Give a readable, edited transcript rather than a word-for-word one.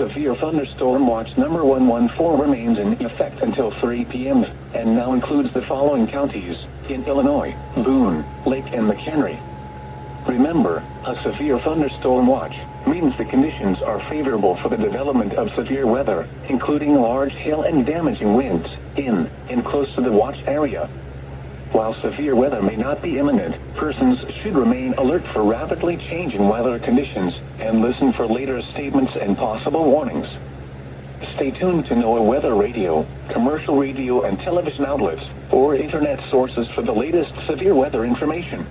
Severe Thunderstorm Watch number 114 remains in effect until 3 p.m. and now includes the following counties in Illinois: Boone, Lake, and McHenry. Remember, a severe thunderstorm watch means the conditions are favorable for the development of severe weather, including large hail and damaging winds, in and close to the watch area. While severe weather may not be imminent, persons should remain alert for rapidly changing weather conditions and listen for later statements and possible warnings. Stay tuned to NOAA weather radio, commercial radio and television outlets, or internet sources for the latest severe weather information.